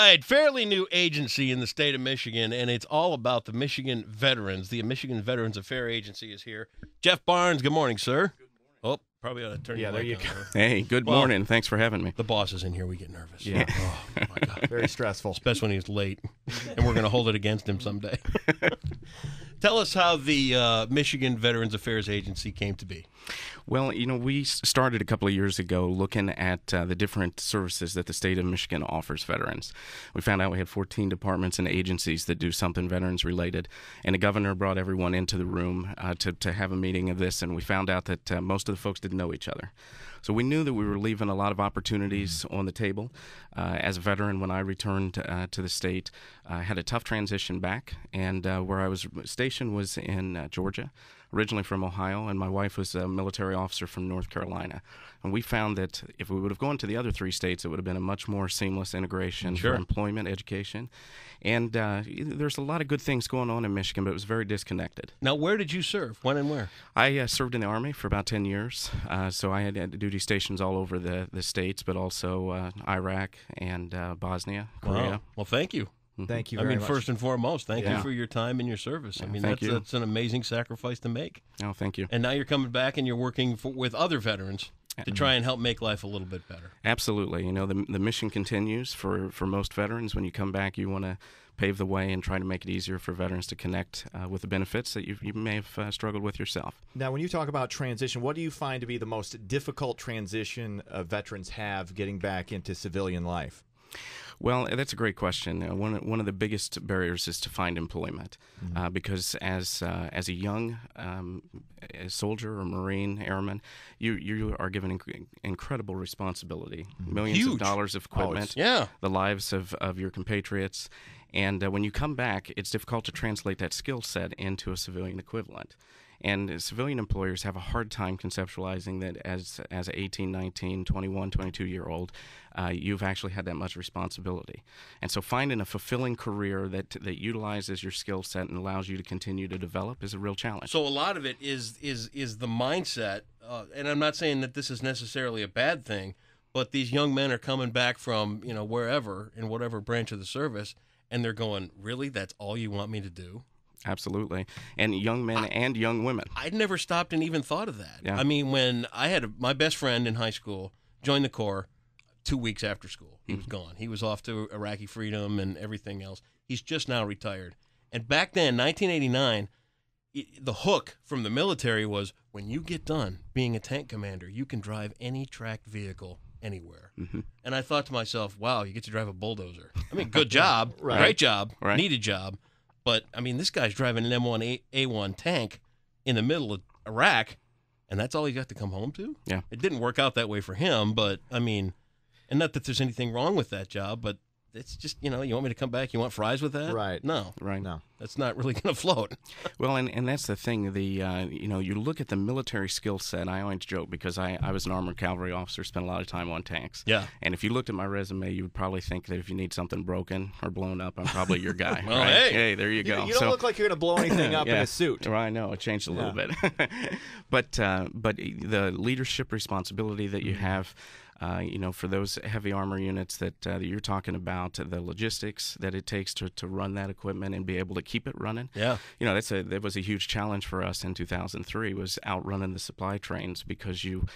right, fairly new agency in the state of Michigan, and it's all about the Michigan veterans. The Michigan Veterans Affairs Agency is here. Jeff Barnes, good morning, sir. Good morning. Oh, probably ought to turn your mic on. Hey, good morning. Thanks for having me. The boss is in here. We get nervous. Yeah. Oh, my God. Very stressful. Especially when he's late, and we're going to hold it against him someday. Tell us how the Michigan Veterans Affairs Agency came to be. Well, we started a couple of years ago looking at the different services that the state of Michigan offers veterans. We found out we had 14 departments and agencies that do something veterans related, and the governor brought everyone into the room to have a meeting of this, and we found out that most of the folks didn't know each other. So we knew that we were leaving a lot of opportunities on the table. As a veteran, when I returned to the state, I had a tough transition back, and where I was stationed was in Georgia, originally from Ohio, and my wife was a military officer from North Carolina. And we found that if we would have gone to the other three states, it would have been a much more seamless integration for employment, education. And there's a lot of good things going on in Michigan, but it was very disconnected. Now, where did you serve? When and where? I served in the Army for about 10 years. So I had duty stations all over the states, but also Iraq and Bosnia, Korea. Wow. Well, thank you. Thank you very much. First and foremost, thank you for your time and your service. That's an amazing sacrifice to make. Oh, thank you. And now you're coming back and you're working with other veterans to try and help make life a little bit better. Absolutely. The mission continues for most veterans. When you come back, you want to pave the way and try to make it easier for veterans to connect with the benefits that you may have struggled with yourself. Now, when you talk about transition, what do you find to be the most difficult transition veterans have getting back into civilian life? Well, that's a great question. One of the biggest barriers is to find employment, because as a young soldier or Marine, airman, you are given incredible responsibility, millions of dollars of equipment, the lives of your compatriots, and when you come back, it's difficult to translate that skill set into a civilian equivalent. And civilian employers have a hard time conceptualizing that as an 18, 19, 21, 22-year-old, you've actually had that much responsibility. And so finding a fulfilling career that utilizes your skill set and allows you to continue to develop is a real challenge. So a lot of it is the mindset, and I'm not saying that this is necessarily a bad thing, but these young men are coming back from wherever, in whatever branch of the service, and they're going, really, that's all you want me to do? Absolutely. And young men and young women. I'd never stopped and even thought of that. Yeah. I mean, when I had my best friend in high school joined the Corps 2 weeks after school. He was gone. He was off to Iraqi freedom and everything else. He's just now retired. And back then, 1989, the hook from the military was, when you get done being a tank commander, you can drive any tracked vehicle anywhere. And I thought to myself, wow, you get to drive a bulldozer. I mean, good job, great job, needed job. But, I mean, this guy's driving an M1A1 tank in the middle of Iraq, and that's all he got to come home to? Yeah. It didn't work out that way for him, but, I mean, and not that there's anything wrong with that job, but it's just, you want me to come back? You want fries with that? Right. No. Right. No. That's not really going to float. Well, and that's the thing. You look at the military skill set. I always joke because I was an armored cavalry officer, spent a lot of time on tanks. Yeah. And if you looked at my resume, you would probably think that if you need something broken or blown up, I'm probably your guy. Well, right? hey, there you go. You don't look like you're going to blow anything up in a suit. Well, I know it changed a little bit, but the leadership responsibility that you have. For those heavy armor units that you're talking about, the logistics that it takes to run that equipment and be able to keep it running. Yeah. That was a huge challenge for us in 2003, was outrunning the supply trains because you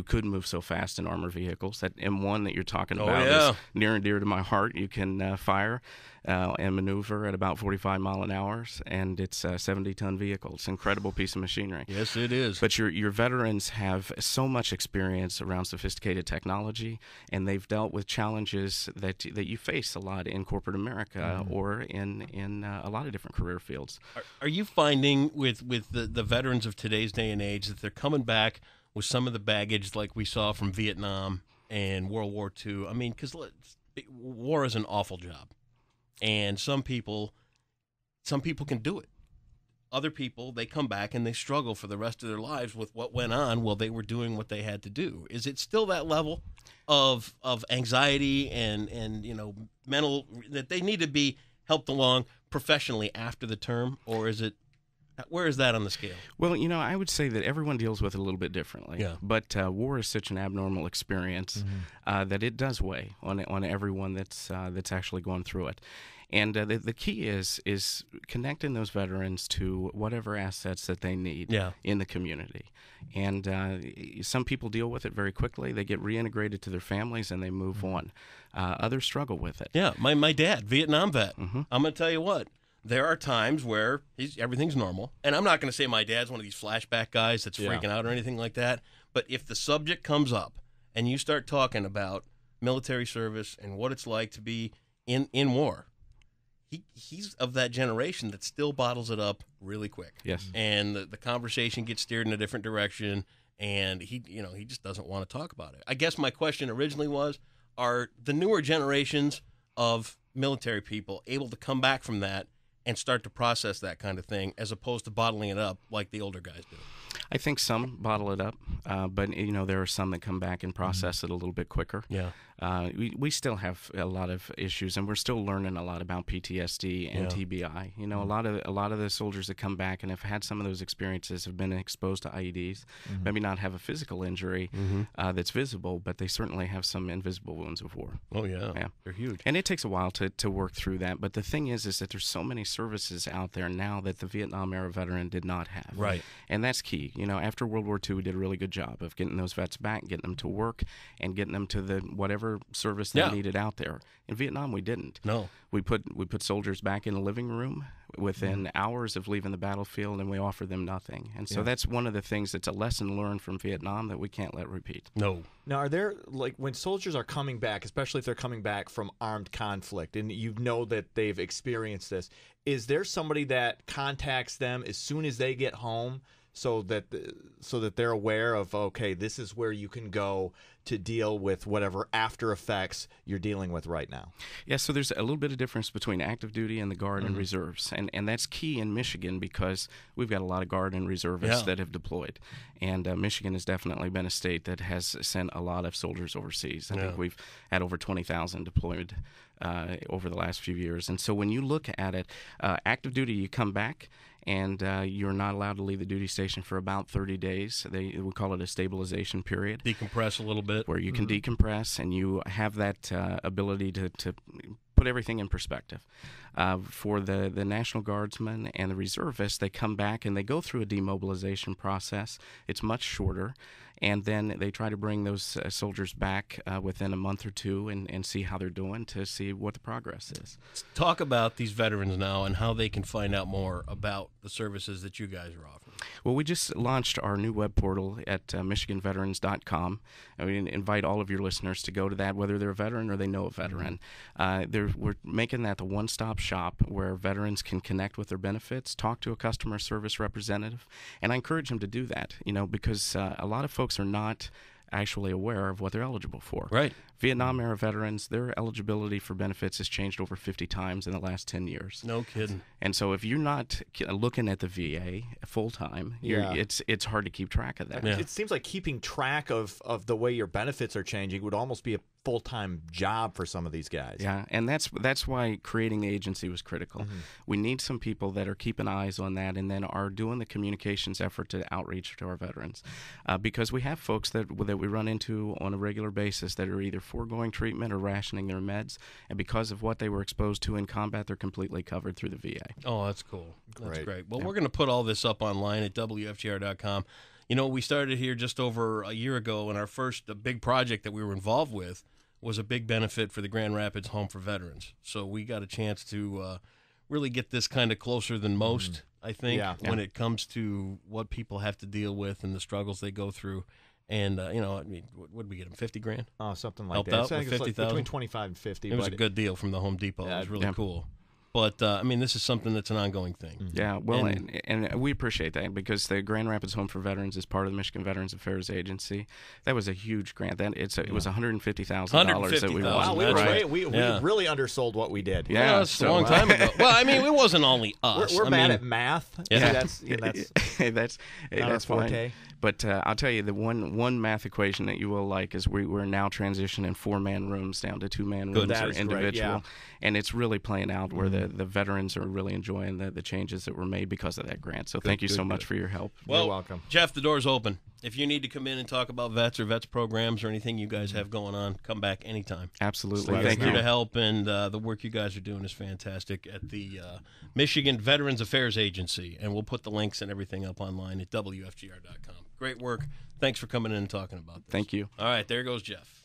could move so fast in armored vehicles. That M1 that you're talking about is near and dear to my heart. You can fire and maneuver at about 45 mile an hour, and it's a 70-ton vehicle. It's an incredible piece of machinery. Yes, it is. But your veterans have so much experience around sophisticated technology, and they've dealt with challenges that you face a lot in corporate America or in a lot of different career fields. Are you finding with the veterans of today's day and age that they're coming back with some of the baggage like we saw from Vietnam and World War II? I mean, because war is an awful job. And some people can do it. Other people, they come back and they struggle for the rest of their lives with what went on while they were doing what they had to do. Is it still that level of anxiety and mental that they need to be helped along professionally after the term, or is it Where is that on the scale? Well, I would say that everyone deals with it a little bit differently. Yeah. But war is such an abnormal experience that it does weigh on everyone that's actually going through it. And the key is connecting those veterans to whatever assets that they need in the community. And some people deal with it very quickly. They get reintegrated to their families and they move on. Others struggle with it. Yeah, my dad, Vietnam vet. Mm-hmm. I'm going to tell you what. There are times where everything's normal. And I'm not going to say my dad's one of these flashback guys that's freaking out or anything like that. But if the subject comes up and you start talking about military service and what it's like to be in war, he's of that generation that still bottles it up really quick. Yes. And the conversation gets steered in a different direction, and he just doesn't want to talk about it. I guess my question originally was, are the newer generations of military people able to come back from that and start to process that kind of thing as opposed to bottling it up like the older guys do? I think some bottle it up, but there are some that come back and process it a little bit quicker. Yeah. We still have a lot of issues, and we're still learning a lot about PTSD and TBI. A lot of the soldiers that come back and have had some of those experiences have been exposed to IEDs, maybe not have a physical injury that's visible, but they certainly have some invisible wounds of war. Oh, yeah. They're huge. And it takes a while to work through that, but the thing is that there's so many services out there now that the Vietnam-era veteran did not have. Right. And that's key. After World War II, we did a really good job of getting those vets back, getting them to work, and getting them to the whatever service they needed out there. In Vietnam, we didn't. No. We put soldiers back in the living room within hours of leaving the battlefield, and we offered them nothing. And so that's one of the things that's a lesson learned from Vietnam that we can't let repeat. No. Now, are there, when soldiers are coming back, especially if they're coming back from armed conflict, and you know that they've experienced this, is there somebody that contacts them as soon as they get home so that they're aware of, okay, this is where you can go to deal with whatever after effects you're dealing with right now? Yeah, so there's a little bit of difference between active duty and the Guard and reserves. And that's key in Michigan because we've got a lot of Guard and reservists that have deployed. And Michigan has definitely been a state that has sent a lot of soldiers overseas. I think we've had over 20,000 deployed over the last few years. And so when you look at it, active duty, you come back, and you're not allowed to leave the duty station for about 30 days. We call it a stabilization period. Decompress a little bit. Where you can decompress, and you have that ability to put everything in perspective. For the National Guardsmen and the reservists, they come back and they go through a demobilization process. It's much shorter. And then they try to bring those soldiers back within a month or two and see how they're doing to see what the progress is. Talk about these veterans now and how they can find out more about the services that you guys are offering. Well, we just launched our new web portal at MichiganVeterans.com. And we invite all of your listeners to go to that, whether they're a veteran or they know a veteran. We're making that the one-stop shop where veterans can connect with their benefits, talk to a customer service representative, and I encourage them to do that, because a lot of folks are not actually aware of what they're eligible for. Right. Vietnam-era veterans, their eligibility for benefits has changed over 50 times in the last 10 years. No kidding. And so if you're not looking at the VA full-time, it's hard to keep track of that. Yeah. It seems like keeping track of the way your benefits are changing would almost be a full-time job for some of these guys. Yeah, and that's why creating the agency was critical. We need some people that are keeping eyes on that and then are doing the communications effort to outreach to our veterans. Because we have folks that we run into on a regular basis that are either foregoing treatment or rationing their meds, and because of what they were exposed to in combat, they're completely covered through the VA. Oh, that's cool. That's great. Well, we're going to put all this up online at WFGR.com. We started here just over a year ago, and our first big project that we were involved with was a big benefit for the Grand Rapids Home for Veterans. So we got a chance to really get this kind of closer than most, I think, when it comes to what people have to deal with and the struggles they go through. And, what did we get them, $50,000? Oh, something like Helped that. out I with think it's $50,000? between 25 and 50. It was a good deal from the Home Depot. It was really cool. But, this is something that's an ongoing thing. Yeah, well, and we appreciate that because the Grand Rapids Home for Veterans is part of the Michigan Veterans Affairs Agency. That was a huge grant. It was $150,000 that we won. Wow, we really undersold what we did. Yeah, that's a long time ago. Well, it wasn't only us. We're bad at math. Yeah. That's that's fine. Fine. But I'll tell you, the one math equation that you will like is we're now transitioning 4-man rooms down to 2-man rooms That or is individual. great, yeah. And it's really playing out where the veterans are really enjoying the changes that were made because of that grant. So thank you so much for your help. Well, You're welcome. Jeff, the door's open. If you need to come in and talk about vets or vets programs or anything you guys have going on, come back anytime. Absolutely. Let us Thank know. Here you. to help, and the work you guys are doing is fantastic at the Michigan Veterans Affairs Agency, and we'll put the links and everything up online at WFGR.com. Great work. Thanks for coming in and talking about this. Thank you. All right, there goes Jeff.